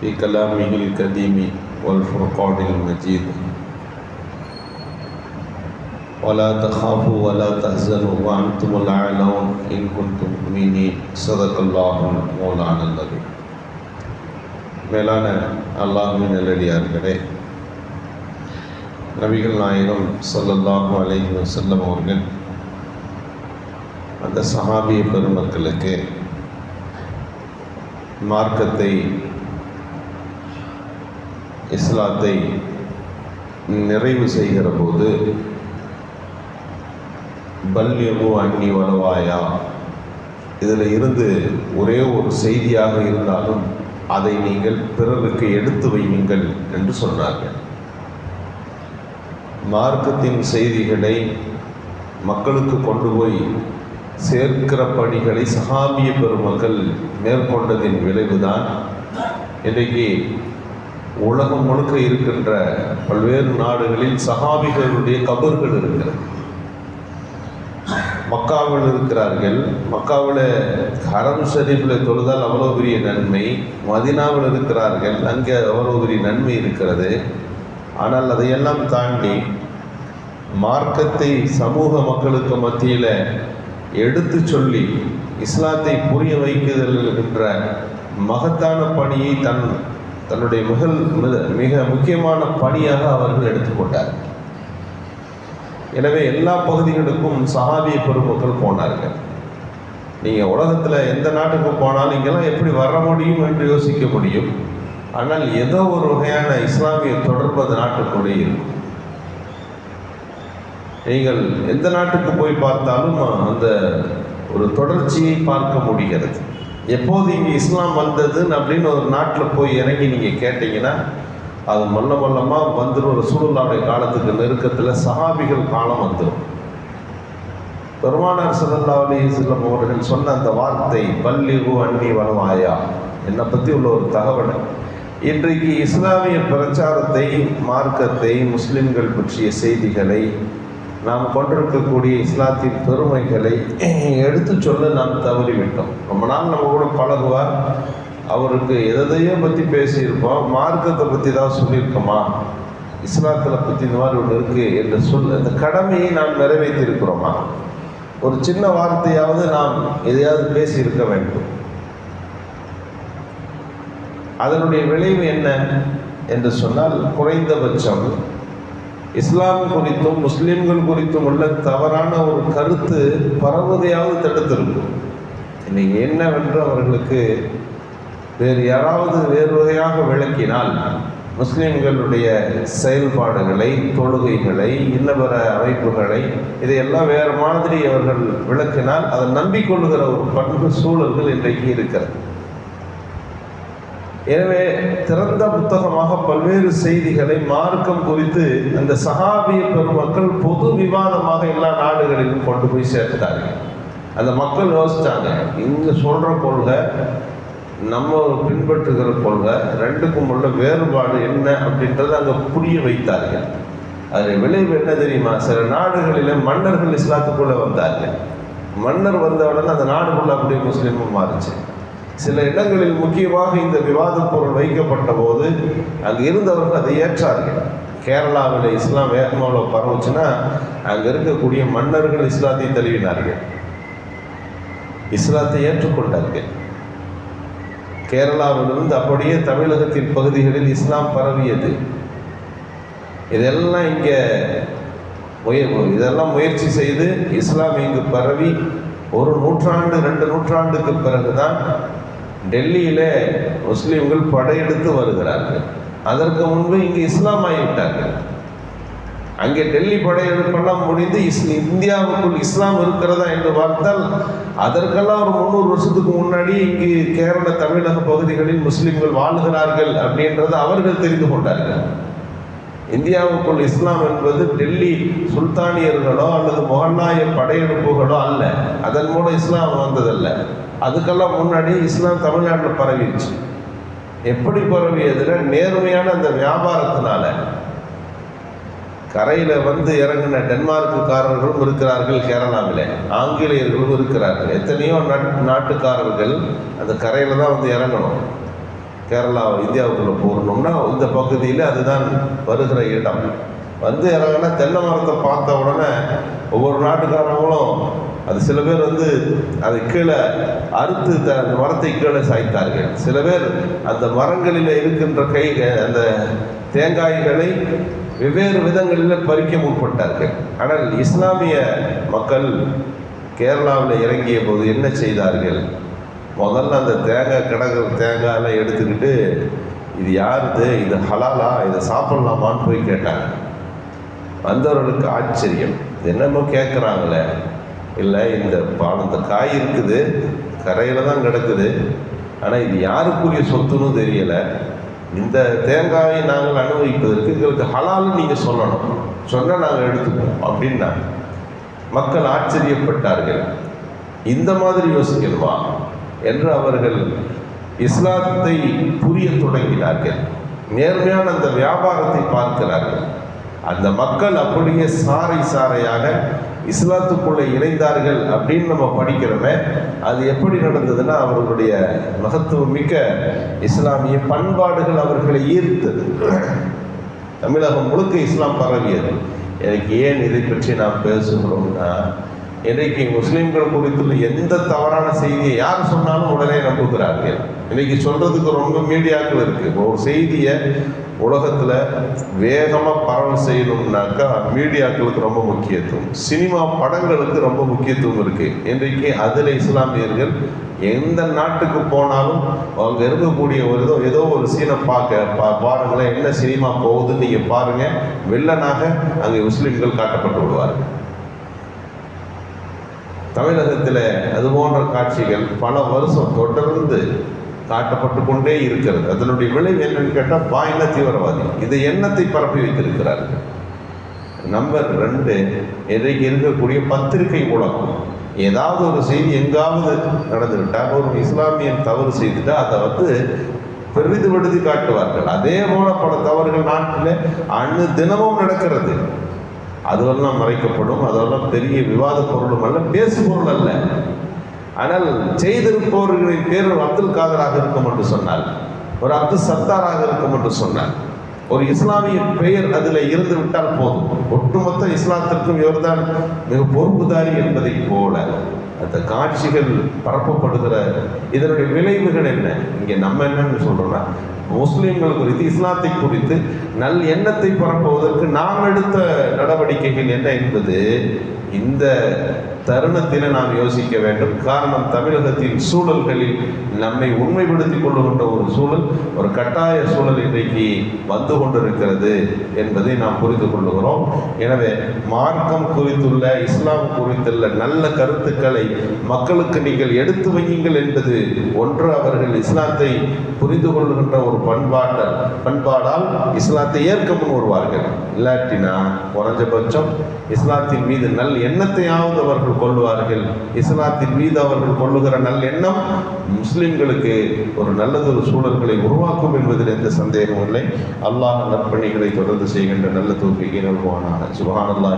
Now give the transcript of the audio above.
في كلامه القديم والفرقان المجيد ولا تخافوا ولا تحزنوا وأنتم الأعلون إن كنتم مؤمنين صدق الله مولانا العظيم. மேலான அல்லாஹ்வின் நல்லடியார்களே, நபிகள் நாயகம் ஸல்லல்லாஹு அலைஹி வஸல்லம் அவர்கள் அந்த சஹாபிய பெருமக்களுக்கு மார்க்கத்தை, இஸ்லாத்தை நிறைவு செய்கிற போது பல்லிகு அன்னி வலவாயா, இதில் இருந்து ஒரே ஒரு செய்தியாக இருந்தாலும் அதை நீங்கள் பிறருக்கு எடுத்து வையுங்கள் என்று சொன்னார்கள். மார்க்கத்தின் செய்திகளை மக்களுக்கு கொண்டு போய் சேர்க்கிற பணிகளை சஹாபிய பெருமக்கள் மேற்கொண்டதின் விளைவுதான் இன்றைக்கு உலகம் முழுக்க இருக்கின்ற பல்வேறு நாடுகளில் சஹாபிகளுடைய கபர்கள் இருக்கிறது. மக்காவில் இருக்கிறார்கள். மக்காவில் ஹரம் ஷரீஃபில் தொழுதால் அவ்வளோ பெரிய நன்மை. மதினாவில் இருக்கிறார்கள், அங்கே அவ்வளோ பெரிய நன்மை இருக்கிறது. ஆனால் அதையெல்லாம் தாண்டி மார்க்கத்தை சமூக மக்களுக்கு மத்தியில் எடுத்து சொல்லி இஸ்லாத்தை புரிய வைக்குதல் என்ற மகத்தான பணியை தன்னுடைய மிக முக்கியமான பணியாக அவர்கள் எடுத்துக்கொண்டார். எனவே எல்லா பகுதிகளுக்கும் சஹாபிய பெருமக்கள் போனார்கள். நீங்கள் உலகத்தில் எந்த நாட்டுக்கு போனாலும் இங்கெல்லாம் எப்படி வர முடியும் என்று யோசிக்க முடியும். ஆனால் ஏதோ ஒரு வகையான இஸ்லாமிய தொடர்பு அந்த நாட்டுக்குள்ளே இருக்கும். நீங்கள் எந்த நாட்டுக்கு போய் பார்த்தாலும் அந்த ஒரு தொடர்ச்சியை பார்க்க முடிகிறது. எப்போது இங்கே இஸ்லாம் வந்ததுன்னு அப்படின்னு ஒரு நாட்டில் போய் இறங்கி நீங்கள் கேட்டிங்கன்னா அது மல்லமாக வந்துடும். ரசூலுல்லாஹ்வுடைய காலத்துக்கு நெருக்கத்தில் சஹாபிகள் காலம் வந்துடும். பெருமானார் ஸல்லல்லாஹு அலைஹி வஸல்லம் அவர்கள் சொன்ன அந்த வார்த்தை பல்லிகு அன்னி வலவாயா, என்னை பற்றி உள்ள ஒரு தகவல் இன்றைக்கு இஸ்லாமிய பிரச்சாரத்தை, மார்க்கத்தை, முஸ்லிம்கள் பற்றிய செய்திகளை, நாம் கொண்டிருக்கக்கூடிய இஸ்லாத்தின் பெருமைகளை எடுத்து சொல்ல நாம் தவறிவிட்டோம். ரொம்ப நாள் நம்ம கூட பழகுவார், அவருக்கு எதையோ பற்றி பேசியிருப்போம், மார்க்கத்தை பற்றி தான் சொல்லியிருக்கோமா, இஸ்லாத்தில் பற்றி இந்த மாதிரி ஒன்று இருக்குது என்று அந்த கடமையை நாம் நிறைவேற்றியிருக்கிறோமா? ஒரு சின்ன வார்த்தையாவது நாம் எதையாவது பேசியிருக்க வேண்டும். அதனுடைய விளைவு என்ன என்று சொன்னால், குறைந்தபட்சம் இஸ்லாம் குறித்தும் முஸ்லீம்கள் குறித்தும் உள்ள தவறான ஒரு கருத்து பரவுவதையாவது தடுத்திருக்கும். இன்னைக்கு என்னவென்று அவர்களுக்கு வேறு யாராவது வேறு வகையாக விளக்கினால், முஸ்லீம்களுடைய செயல்பாடுகளை, தொழுகைகளை, இன்னபிற அமைப்புகளை, இதையெல்லாம் வேறு மாதிரி அவர்கள் விளக்கினால் அதை நம்பிக்கொள்ளுகிற ஒரு பண்பு சூழல்கள் இன்றைக்கு இருக்கிறது. எனவே திறந்த புத்தகமாக பல்வேறு செய்திகளை மார்க்கம் குறித்து அந்த சஹாபிய பெருமக்கள் பொது விவாதமாக எல்லா நாடுகளிலும் கொண்டு போய் சேர்த்தார்கள். அந்த மக்கள் யோசித்தாங்க, இங்கே சொல்கிற கொள்கை, நம்ம பின்பற்றுகிற கொள்கை, ரெண்டுக்கும் உள்ள வேறுபாடு என்ன அப்படின்றத அங்கே புரிய வைத்தார்கள். அதில் விளைவு என்ன தெரியுமா? சில நாடுகளில் மன்னர்கள் இஸ்லாத்துக்குள்ளே வந்தார்கள். மன்னர் வந்தவுடனே அந்த நாடுக்குள்ளே அப்படியே முஸ்லீமும் மாறிச்சு. சில இடங்களில் முக்கியமாக இந்த விவாத பொருள் வைக்கப்பட்ட போது அங்கே இருந்தவர்கள் அதை ஏற்றார்கள். கேரளாவில் இஸ்லாம் வேகமாக பரவுச்சுன்னா அங்கே இருக்கக்கூடிய மன்னர்கள் இஸ்லாத்தை தழுவினார்கள், இஸ்லாத்தை ஏற்றுக்கொண்டார்கள். கேரளாவிலிருந்து அப்படியே தமிழகத்தின் பகுதிகளில் இஸ்லாம் பரவியது. இதெல்லாம் இதெல்லாம் முயற்சி செய்து இஸ்லாம் இங்கு பரவி ஒரு நூற்றாண்டு 2 நூற்றாண்டுக்கு பிறகுதான் டெல்லியில் முஸ்லீம்கள் படையெடுத்து வருகிறார்கள். அதற்கு முன்பு இங்கு இஸ்லாம் ஆகிவிட்டார்கள். அங்கே டெல்லி படையெடுப்பெல்லாம் முடிந்து இந்தியாவுக்குள் இஸ்லாம் இருக்கிறதா என்று பார்த்தால் அதற்கெல்லாம் ஒரு 300 வருஷத்துக்கு முன்னாடி இங்கு கேரள தமிழக பகுதிகளில் முஸ்லீம்கள் வாழ்கிறார்கள் அப்படின்றத அவர்கள் தெரிந்து கொண்டார்கள். இந்தியாவுக்குள் இஸ்லாம் என்பது டெல்லி சுல்தானியர்களோ அல்லது முகலாய படையெடுப்புகளோ அல்ல, அதன் மூலம் இஸ்லாம் வந்ததல்ல. அதுக்கெல்லாம் முன்னாடி இஸ்லாம் தமிழ்நாட்டில் பரவிடுச்சு. எப்படி பரவியதில் நேர்மையான அந்த வியாபாரத்தினால கரையில் வந்து இறங்கின டென்மார்க்குக்காரர்களும் இருக்கிறார்கள், கேரளாவில் ஆங்கிலேயர்களும் இருக்கிறார்கள். எத்தனையோ நாட்டுக்காரர்கள் அந்த கரையில் தான் வந்து இறங்கணும். கேரளா இந்தியாவுக்குள்ளே போகணும்னா இந்த பகுதியில் அதுதான் வருகிற இடம். வந்து இறங்கினா தென்னை மரத்தை பார்த்த உடனே ஒவ்வொரு நாட்டுக்காரங்களும் அது சில பேர் வந்து அதை கீழே அறுத்து அந்த மரத்தை கீழே சாய்த்தார்கள். சில பேர் அந்த மரங்களில் இருக்கின்ற அந்த தேங்காய்களை வெவ்வேறு விதங்களில் பறிக்க முற்பட்டார்கள். ஆனால் இஸ்லாமிய மக்கள் கேரளாவில் இறங்கிய போது என்ன செய்தார்கள்? முதல்ல அந்த தேங்காயெல்லாம் எடுத்துக்கிட்டு இது யாருது, இது ஹலாலா, இதை சாப்பிட்லாமான்னு போய் கேட்டாங்க. வந்தவர்களுக்கு ஆச்சரியம், என்னமோ கேட்குறாங்களே, இல்லை இந்த காய் இருக்குது, கரையில் தான் கிடக்குது, ஆனால் இது யாருக்குரிய சொத்துன்னு தெரியலை, இந்த தேங்காயை நாங்கள் அனுபவிப்பதற்கு எங்களுக்கு ஹலால்னு நீங்கள் சொல்லணும், சொன்னால் நாங்கள் எடுத்துப்போம் அப்படின்னா மக்கள் ஆச்சரியப்பட்டார்கள். இந்த மாதிரி யோசிக்கணுமா என்று அவர்கள் இஸ்லாத்தை புரிய தொடங்கினார்கள். நேர்மையான அந்த வியாபாரத்தை பார்க்கிறார்கள். அந்த மக்கள் அப்படியே சாறை சாறையாக இஸ்லாத்துக்குள்ளே இணைந்தார்கள் அப்படின்னு நம்ம படிக்கிறோமே, அது எப்படி நடந்ததுன்னா அவர்களுடைய மகத்துவம் மிக்க இஸ்லாமிய பண்பாடுகள் அவர்களை ஈர்த்தது. தமிழகம் முழுக்க இஸ்லாம் பரவியது. எனக்கு ஏன் இதை பற்றி நாம் பேசுகிறோம்னா, இன்றைக்கு முஸ்லீம்கள் குறித்துள்ள எந்த தவறான செய்தியை யார் சொன்னாலும் உடனே நம்புகிறார்கள். இன்றைக்கி சொல்கிறதுக்கு ரொம்ப மீடியாக்கள் இருக்குது. ஒரு செய்தியை உலகத்தில் வேகமாக பரவல் செய்யணும்னாக்கா மீடியாக்களுக்கு ரொம்ப முக்கியத்துவம், சினிமா படங்களுக்கு ரொம்ப முக்கியத்துவம் இருக்குது. இன்றைக்கு அதில் இஸ்லாமியர்கள் எந்த நாட்டுக்கு போனாலும் அங்கே இருக்கக்கூடிய ஏதோ ஒரு சீனை பாருங்களேன், என்ன சினிமா போகுதுன்னு நீங்கள் பாருங்கள், வில்லனாக அங்கே முஸ்லீம்கள் காட்டப்பட்டு விடுவார்கள். தமிழகத்தில் அது போன்ற காட்சிகள் பல வருஷம் தொடர்ந்து காட்டப்பட்டு கொண்டே இருக்கிறது. அதனுடைய விளைவு என்னன்னு கேட்டால் பாயின தீவிரவாதி இது எண்ணத்தை பரப்பி வைத்திருக்கிறார்கள். நம்பர் 2, இன்றைக்கு இருக்கக்கூடிய பத்திரிகை உலகம் ஏதாவது ஒரு செய்தி எங்காவது நடந்துவிட்டால், ஒரு இஸ்லாமியன் தவறு செய்துட்டா அதை வந்து பெரிதுபடுத்தி காட்டுவார்கள். அதே போல பல தவறுகள் நாட்டில் தினமும் நடக்கிறது. அதுவெல்லாம் மறைக்கப்படும். அதெல்லாம் பெரிய விவாத பொருளும் அல்ல, பேசு பொருள் அல்ல. ஆனால் செய்திருப்பவர்களின் பேர் ஒரு அப்துல் காதராக இருக்கும் என்று சொன்னால், ஒரு அப்துல் சத்தாராக இருக்கும் என்று சொன்னால், ஒரு இஸ்லாமிய பெயர் அதில் இருந்து விட்டால் போதும், ஒட்டுமொத்த இஸ்லாத்திற்கும் இவர்தான் மிக பொறுப்புதாரி என்பதை போல அந்த காட்சிகள் பரப்பப்படுகிற இதனுடைய விளைவுகள் என்ன? இங்கே நம்ம என்னன்னு சொல்றோம்னா, முஸ்லீம்கள் குறித்து இஸ்லாத்தை குறித்து நல் எண்ணத்தை பரப்புவதற்கு நாம் எடுத்த நடவடிக்கைகள் என்ன என்பது இந்த தருணத்தில் நாம் யோசிக்க வேண்டும். காரணம், தமிழகத்தின் சூழல்களில் நம்மை உண்மைப்படுத்திக் கொள்ளுகின்ற ஒரு சூழல், ஒரு கட்டாய சூழல் இன்றைக்கு வந்து கொண்டிருக்கிறது என்பதை நாம் புரிந்து கொள்ளுகிறோம். எனவே மார்க்கம் குறித்துள்ள, இஸ்லாம் குறித்துள்ள நல்ல கருத்துக்களை மக்களுக்கு நீங்கள் எடுத்து வையுங்கள் என்பது ஒன்று. அவர்கள் இஸ்லாத்தை புரிந்து கொள்ளுகின்ற ஒரு பண்பாடால் இஸ்லாத்தை ஏற்க முன் வருவார்கள். இல்லாட்டினா குறைஞ்சபட்சம் இஸ்லாத்தின் மீது நல் எண்ணத்தையாவது அவர்கள் கொள்வார்கள். இஸ்லாத்தின் மீது அவர்கள் கொள்ளுகிற நல் எண்ணம் முஸ்லிம்களுக்கு ஒரு நல்லதொரு சூழல்களை உருவாக்கும் என்பதில் எந்த சந்தேகமும் இல்லை. அல்லாஹ் நற்பணிகளை தொடர்ந்து செய்கின்ற நல்ல தௌஃபீகை நல்குவானாக. சுப்ஹானல்லாஹ்.